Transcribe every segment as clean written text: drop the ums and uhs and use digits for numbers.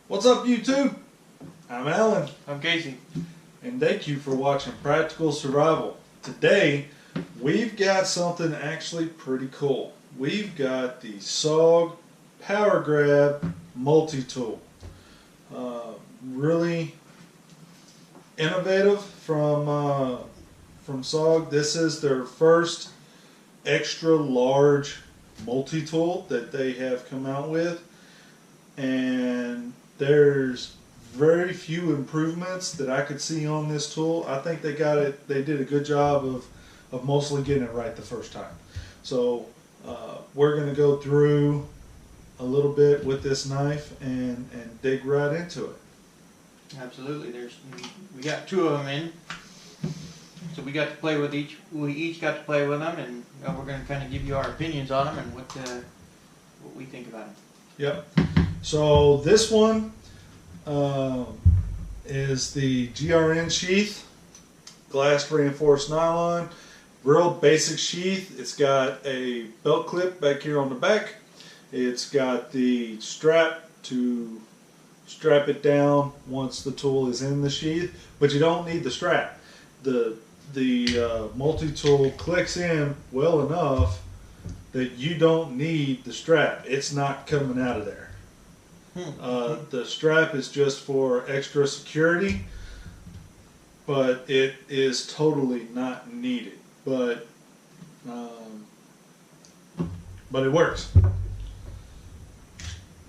What's up, YouTube? I'm Alan, I'm Casey. and thank you for watching Practical Survival. Today, we've got something actually pretty cool. We've got the Sog Powergrab multi-tool. Really innovative from Sog. This is their first extra large multi-tool that they have come out with, and there's very few improvements that I could see on this tool. I think they did a good job of mostly getting it right the first time. So we're going to go through a little bit with this knife and dig right into it. Absolutely. We got two of them in, so we got to play with each. We each got to play with them, and we're going to kind of give you our opinions on them and what we think about them. Yep. So this one is the GRN sheath, glass reinforced nylon, real basic sheath. It's got a belt clip back here on the back. It's got the strap to strap it down once the tool is in the sheath, but you don't need the strap. The multi-tool clicks in well enough that you don't need the strap. It's not coming out of there. The strap is just for extra security, but it is totally not needed. But it works.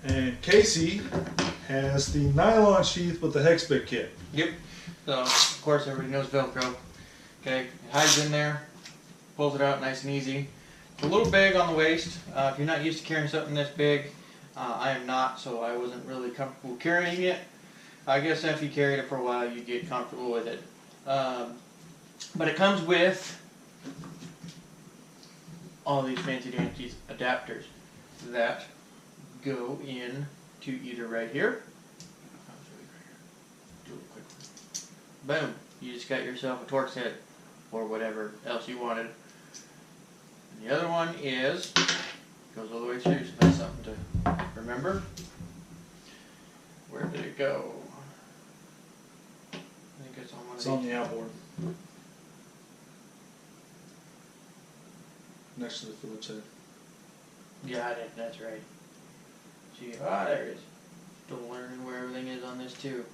And Casey has the nylon sheath with the hex bit kit. Yep. So of course everybody knows Velcro. Okay, it hides in there, pulls it out nice and easy. It's a little big on the waist. If you're not used to carrying something this big, I am not, so I wasn't really comfortable carrying it. I guess if you carried it for a while, you'd get comfortable with it. But it comes with all these fancy dancy adapters that go in to either right here. Do a quick one. Boom! You just got yourself a Torx head or whatever else you wanted. And the other one goes all the way through, so that's something to remember. Where did it go? I think it's on one of these. It's on the outboard. Next to the Phillips head. Yeah, that's right. See, there it is. Still learning where everything is on this too.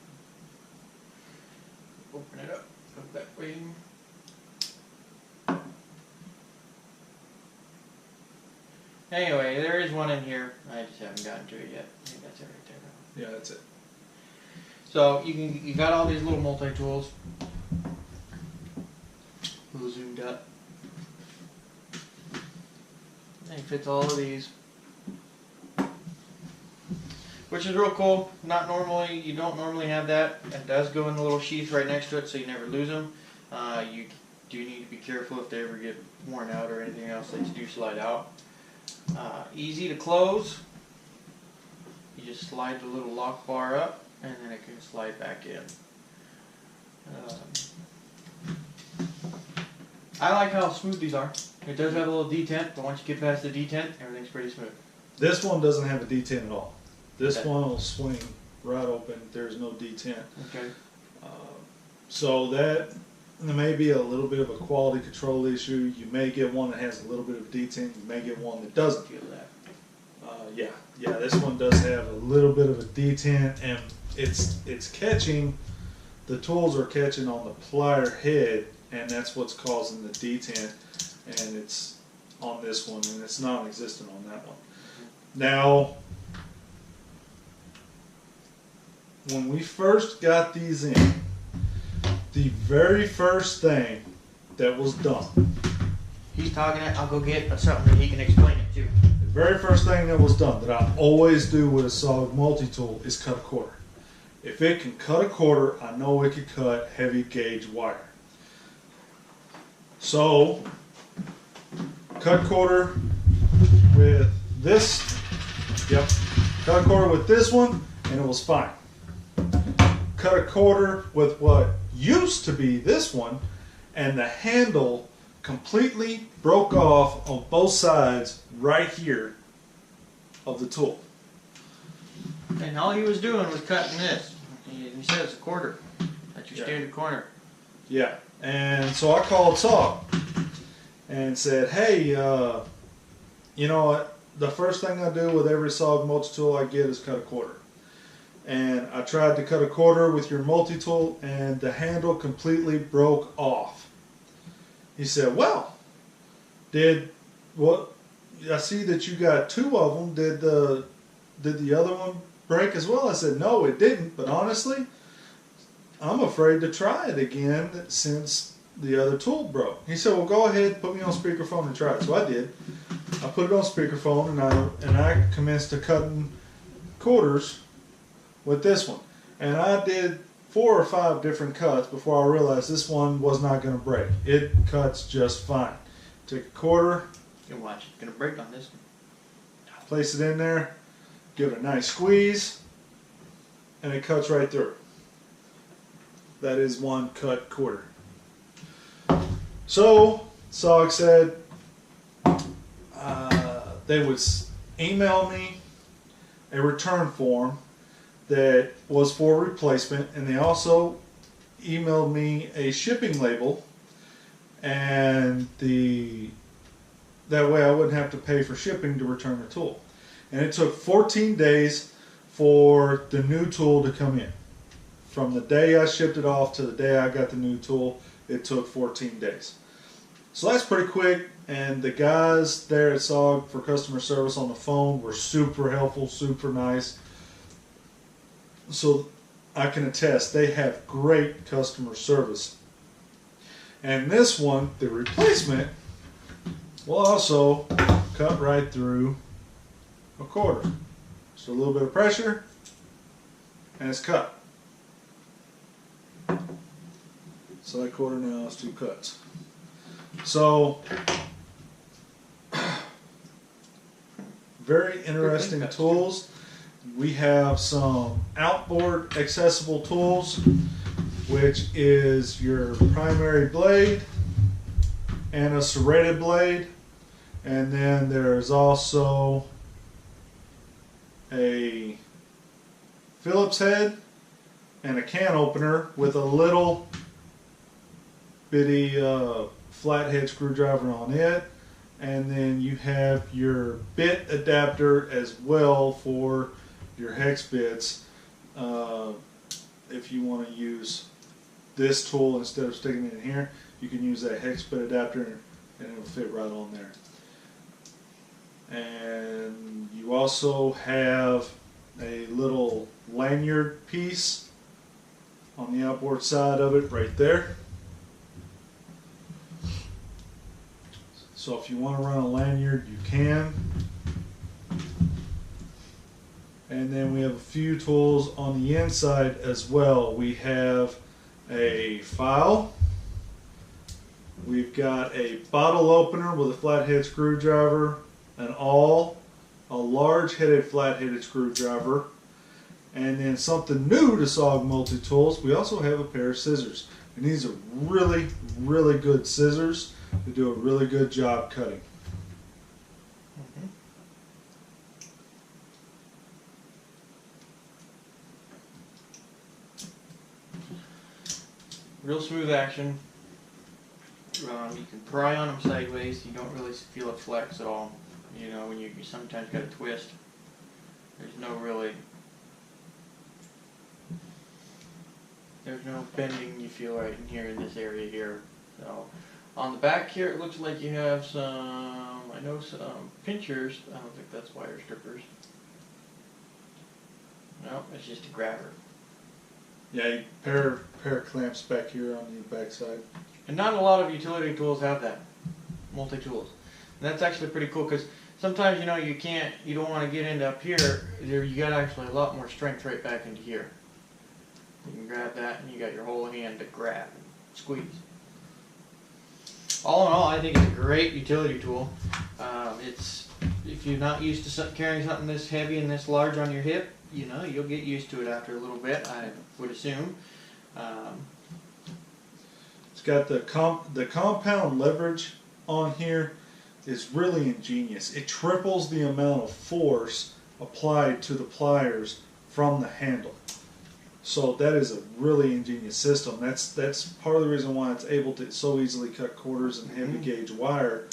Open it up that way. Anyway, there is one in here. I just haven't gotten to it yet. I think that's it right there. Yeah, that's it. So you got all these little multi-tools. A little zoomed up. And it fits all of these. Which is real cool. You don't normally have that. It does go in the little sheath right next to it, so you never lose them. You do need to be careful if they ever get worn out or anything else. They do slide out. Easy to close. You just slide the little lock bar up, and then it can slide back in. I like how smooth these are. It does have a little detent, but once you get past the detent, everything's pretty smooth. This one doesn't have a detent at all. This one will swing right open. There's no detent. Okay. So that may be a little bit of a quality control issue. You may get one that has a little bit of detent. You may get one that doesn't. Feel that. Yeah. This one does have a little bit of a detent, and it's catching. The tools are catching on the plier head, and that's what's causing the detent. And it's on this one, and it's non-existent on that one. Now, when we first got these in, the very first thing that was done. He's talking it. I'll go get something that he can explain it to. The very first thing that was done that I always do with a Sog multi-tool is cut a quarter. If it can cut a quarter, I know it can cut heavy gauge wire. So, cut quarter with this. Yep. Cut a quarter with this one, and it was fine. Cut a quarter with what used to be this one, and the handle completely broke off on both sides right here of the tool. And all he was doing was cutting this. He said it's a quarter. That's your standard corner. Yeah. And so I called Sog and said, hey, you know what? The first thing I do with every Sog multi-tool I get is cut a quarter. And I tried to cut a quarter with your multi-tool and the handle completely broke off. He said, well, I see that you got 2 of them. Did the other one break as well? I said, no, it didn't. But honestly, I'm afraid to try it again since the other tool broke. He said, well, go ahead, put me on speakerphone and try it. So I did. I put it on speakerphone and I commenced to cutting quarters with this one. And I did 4 or 5 different cuts before I realized this one was not going to break. It cuts just fine. Take a quarter. You can watch. It's going to break on this one. Place it in there. Give it a nice squeeze. And it cuts right through. That is 1 cut quarter. So, Sog said they would email me a return form that was for replacement, and they also emailed me a shipping label, and that way I wouldn't have to pay for shipping to return the tool. And it took 14 days for the new tool to come in. From the day I shipped it off to the day I got the new tool, it took 14 days. So that's pretty quick, and the guys there at Sog for customer service on the phone were super helpful, super nice. So I can attest, they have great customer service. And this one, the replacement, will also cut right through a quarter. Just a little bit of pressure, and it's cut. So that quarter now is 2 cuts. So, very interesting tools. We have some outboard accessible tools, which is your primary blade and a serrated blade. And then there's also a Phillips head and a can opener with a little bitty flathead screwdriver on it. And then you have your bit adapter as well for your hex bits. If you want to use this tool instead of sticking it in here, you can use that hex bit adapter and it'll fit right on there. And you also have a little lanyard piece on the outboard side of it right there. So if you want to run a lanyard, you can. And then we have a few tools on the inside as well. We have a file. We've got a bottle opener with a flathead screwdriver, an awl, a large headed flat-headed screwdriver, and then something new to Sog multi-tools, we also have a pair of scissors. And these are really, really good scissors to do a really good job cutting. Real smooth action. You can pry on them sideways. You don't really feel it flex at all. You know, when you sometimes got to twist. There's no bending you feel right in here in this area here. So on the back here, it looks like you have some pinchers. I don't think that's wire strippers. No, it's just a grabber. Yeah, pair of clamps back here on the back side. And not a lot of utility tools have that, multi-tools. And that's actually pretty cool because sometimes, you know, you don't want to get into up here. You got actually a lot more strength right back into here. You can grab that and you got your whole hand to grab and squeeze. All in all, I think it's a great utility tool. If you're not used to carrying something this heavy and this large on your hip, you know, you'll get used to it after a little bit, I would assume. It's got the compound leverage on here is really ingenious. It triples the amount of force applied to the pliers from the handle. So that is a really ingenious system. That's part of the reason why it's able to so easily cut quarters and heavy gauge wire,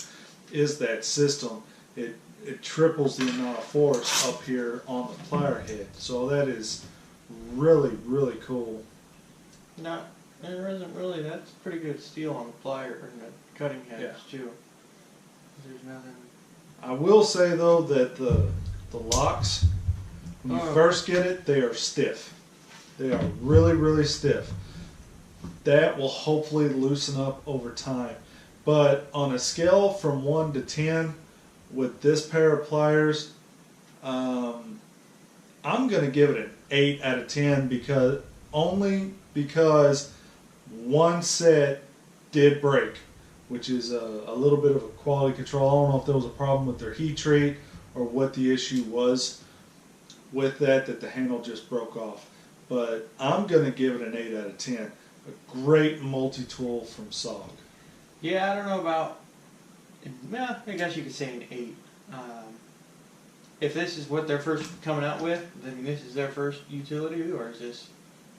is that system. It triples the amount of force up here on the plier head. So that is really, really cool. No, there isn't really. That's pretty good steel on the plier and the cutting heads too. There's nothing. I will say though that the locks, when you first get it, they are stiff. They are really, really stiff. That will hopefully loosen up over time. But on a scale from 1 to 10, with this pair of pliers, I'm going to give it an 8 out of 10 because one set did break, which is a little bit of a quality control. I don't know if there was a problem with their heat treat or what the issue was with that the handle just broke off. But I'm going to give it an 8 out of 10. A great multi-tool from Sog. Yeah, I don't know about. Well, I guess you could say an 8. If this is what they're first coming out with, then this is their first utility, or is this?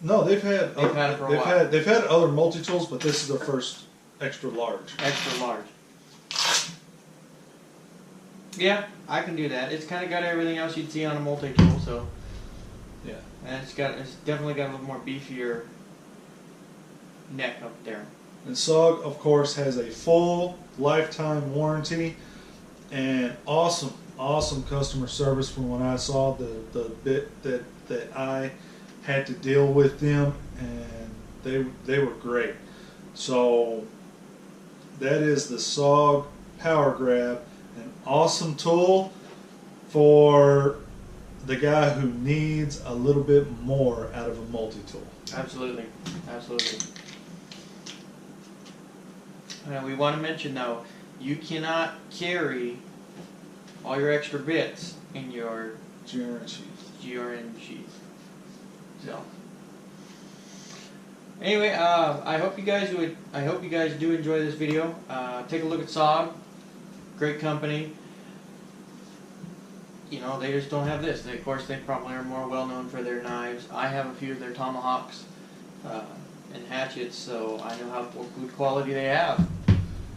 No, they've had it for a while. They've had other multi-tools, but this is their first extra large. Extra large. Yeah, I can do that. It's kind of got everything else you'd see on a multi-tool, so. Yeah. And it's definitely got a little more beefier neck up there. And Sog, of course, has a full lifetime warranty and awesome customer service from when I saw the bit that I had to deal with them, and they were great. So that is the Sog Powergrab, an awesome tool for the guy who needs a little bit more out of a multi-tool. Absolutely, absolutely. We want to mention though, you cannot carry all your extra bits in your GRN sheath. GRN sheath. So anyway, I hope you guys do enjoy this video. Take a look at Sog. Great company. You know, they just don't have this. Of course, they probably are more well known for their knives. I have a few of their tomahawks and hatchets, so I know how good quality they have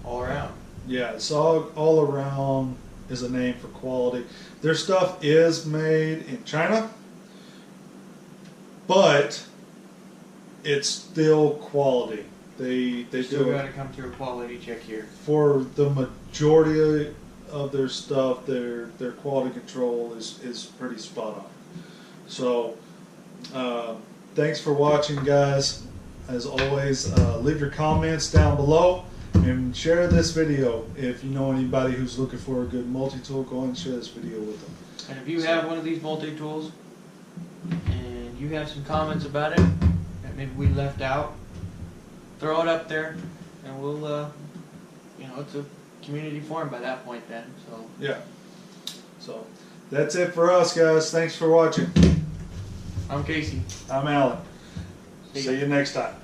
all around. Yeah, Sog all around is a name for quality. Their stuff is made in China, but it's still quality. They still do got to come through a quality check here. For the majority of their stuff, their quality control is pretty spot on. So thanks for watching, guys. As always, leave your comments down below and share this video. If you know anybody who's looking for a good multi-tool, go ahead and share this video with them. And if you have one of these multi-tools and you have some comments about it that maybe we left out, throw it up there and we'll, you know, it's a community forum by that point then. So yeah. So that's it for us, guys. Thanks for watching. I'm Casey. I'm Alan. See you next time.